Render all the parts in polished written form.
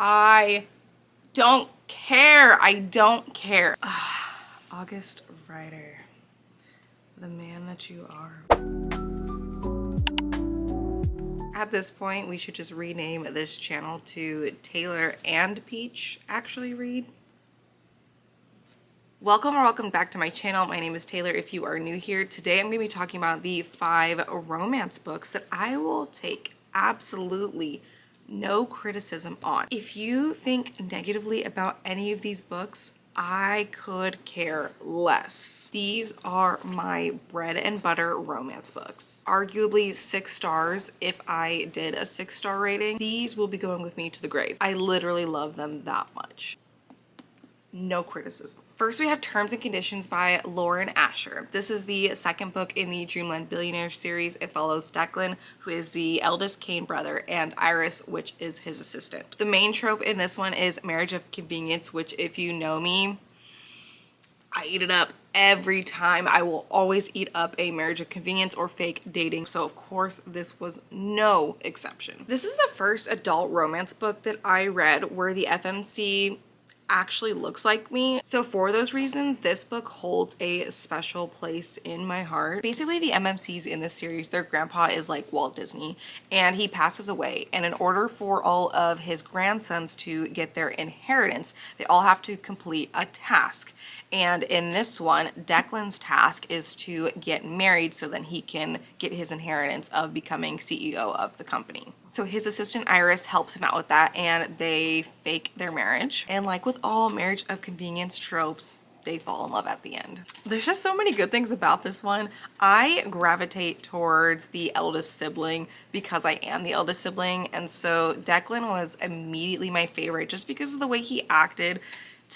I don't care. I don't care. August Ryder, the man that you are. At this point, we should just rename this channel to Taylor and Peach Actually Read. Welcome back to my channel. My name is Taylor if you are new here. Today I'm going to be talking about the 5 romance books that I will take absolutely no criticism on. If you think negatively about any of these books, I could care less. These are my bread and butter romance books. Arguably 6 stars if I did a 6-star rating. These will be going with me to the grave. I literally love them that much. No criticism. First, we have Terms and Conditions by Lauren Asher. This is the second book in the Dreamland Billionaire series. It follows Declan, who is the eldest Kane brother, and Iris, which is his assistant. The main trope in this one is marriage of convenience, which, if you know me, I eat it up every time. I will always eat up a marriage of convenience or fake dating. So of course this was no exception. This is the first adult romance book that I read where the FMC actually looks like me. So for those reasons, this book holds a special place in my heart. Basically, the MMCs in this series, their grandpa is like Walt Disney, and he passes away. And in order for all of his grandsons to get their inheritance, they all have to complete a task. And in this one, Declan's task is to get married so then he can get his inheritance of becoming CEO of the company. So his assistant Iris helps him out with that, and they fake their marriage. And like with all marriage of convenience tropes, they fall in love at the end. There's just so many good things about this one. I gravitate towards the eldest sibling because I am the eldest sibling, and so Declan was immediately my favorite just because of the way he acted.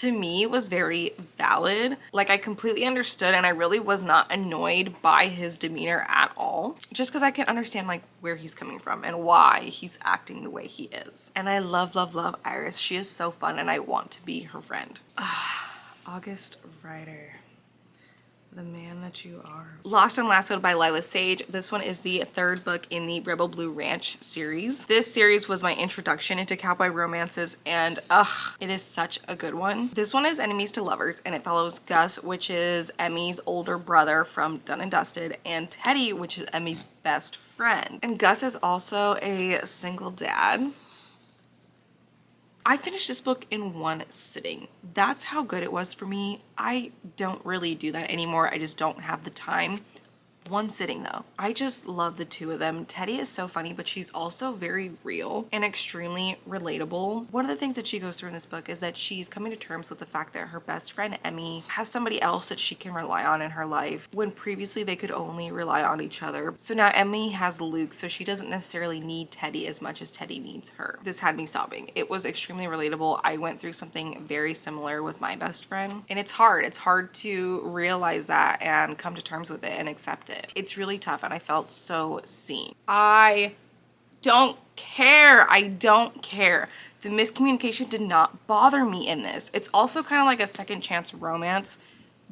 To me, was very valid. Like, I completely understood, and I really was not annoyed by his demeanor at all, just because I can understand like where he's coming from and why he's acting the way he is. And I love Iris. She is so fun and I want to be her friend. August Ryder, the man that you are. Lost and Lassoed by Lila Sage. This one is the 3rd book in the Rebel Blue Ranch series. This series was my introduction into cowboy romances, and it is such a good one. This one is Enemies to Lovers, and it follows Gus, which is Emmy's older brother from Done and Dusted, and Teddy, which is Emmy's best friend. And Gus is also a single dad. I finished this book in one sitting. That's how good it was for me. I don't really do that anymore. I just don't have the time. One sitting though. I just love the two of them. Teddy is so funny, but she's also very real and extremely relatable. One of the things that she goes through in this book is that she's coming to terms with the fact that her best friend Emmy has somebody else that she can rely on in her life when previously they could only rely on each other. So now Emmy has Luke, so she doesn't necessarily need Teddy as much as Teddy needs her. This had me sobbing. It was extremely relatable. I went through something very similar with my best friend, and it's hard. It's hard to realize that and come to terms with it and accept it. It's really tough, and I felt so seen. I don't care. I don't care. The miscommunication did not bother me in this. It's also kind of like a second chance romance.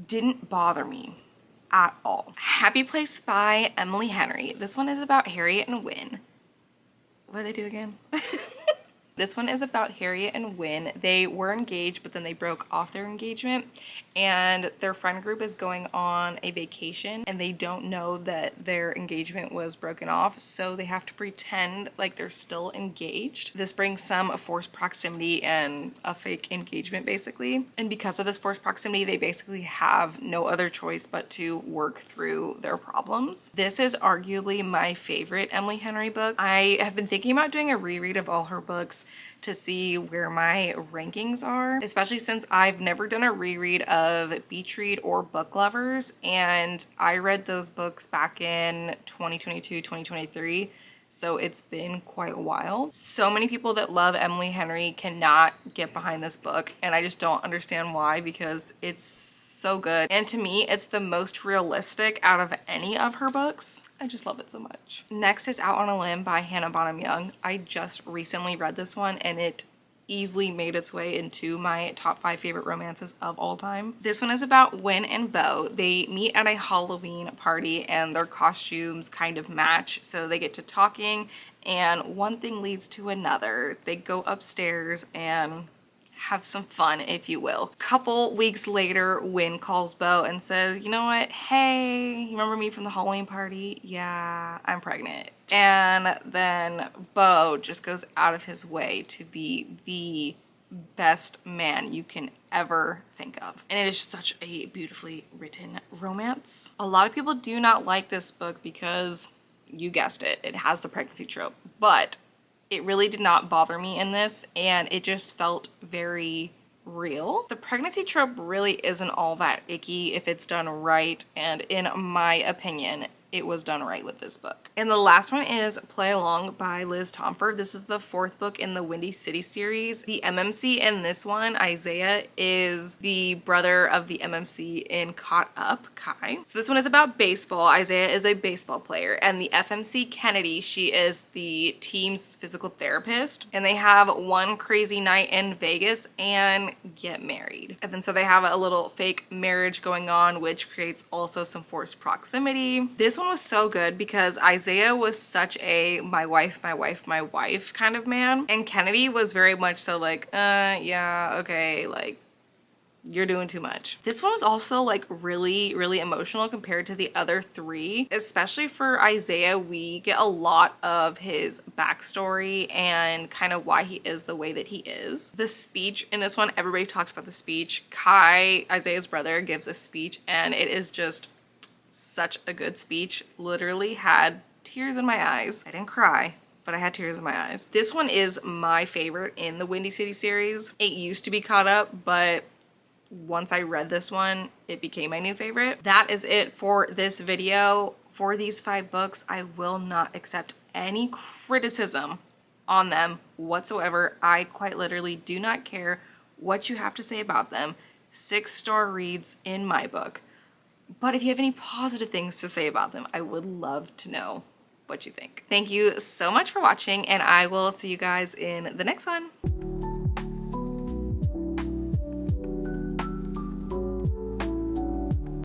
Didn't bother me at all. Happy Place by Emily Henry. This one is about Harriet and Wynn. What do they do again? This one is about Harriet and Wynn. They were engaged, but then they broke off their engagement, and their friend group is going on a vacation, and they don't know that their engagement was broken off, so they have to pretend like they're still engaged. This brings some forced proximity and a fake engagement, basically. And because of this forced proximity, they basically have no other choice but to work through their problems. This is arguably my favorite Emily Henry book. I have been thinking about doing a reread of all her books to see where my rankings are, especially since I've never done a reread of Beach Read or Book Lovers, and I read those books back in 2022, 2023. So it's been quite a while. So many people that love Emily Henry cannot get behind this book, and I just don't understand why, because it's so good. And to me, it's the most realistic out of any of her books. I just love it so much. Next is Out on a Limb by Hannah Bonham Young. I just recently read this one, and it easily made its way into my top 5 favorite romances of all time. This one is about Win and Bo. They meet at a Halloween party and their costumes kind of match, so they get to talking and one thing leads to another. They go upstairs and have some fun, if you will. Couple weeks later, Win calls Bo and says, you know what, hey, you remember me from the Halloween party? Yeah, I'm pregnant. And then Bo just goes out of his way to be the best man you can ever think of. And it is such a beautifully written romance. A lot of people do not like this book because, you guessed it, it has the pregnancy trope, but it really did not bother me in this, and it just felt very real. The pregnancy trope really isn't all that icky if it's done right, and in my opinion, it was done right with this book. And the last one is Play Along by Liz Tomford. This is the 4th book in the Windy City series. The MMC in this one, Isaiah, is the brother of the MMC in Caught Up, Kai. So this one is about baseball. Isaiah is a baseball player, and the FMC, Kennedy, she is the team's physical therapist, and they have one crazy night in Vegas and get married. And then so they have a little fake marriage going on, which creates also some forced proximity. This one was so good because Isaiah was such a my wife kind of man, and Kennedy was very much so like, yeah, okay, like, you're doing too much. This one was also like really emotional compared to the other 3, especially for Isaiah. We get a lot of his backstory and kind of why he is the way that he is. The speech in this one, everybody talks about the speech. Kai, Isaiah's brother, gives a speech, and it is just such a good speech. Literally had tears in my eyes. I didn't cry, but I had tears in my eyes. This one is my favorite in the Windy City series. It used to be Caught Up, but once I read this one, it became my new favorite. That is it for this video. For these 5 books, I will not accept any criticism on them whatsoever. I quite literally do not care what you have to say about them. 6-star reads in my book. But if you have any positive things to say about them, I would love to know what you think. Thank you so much for watching, and I will see you guys in the next one.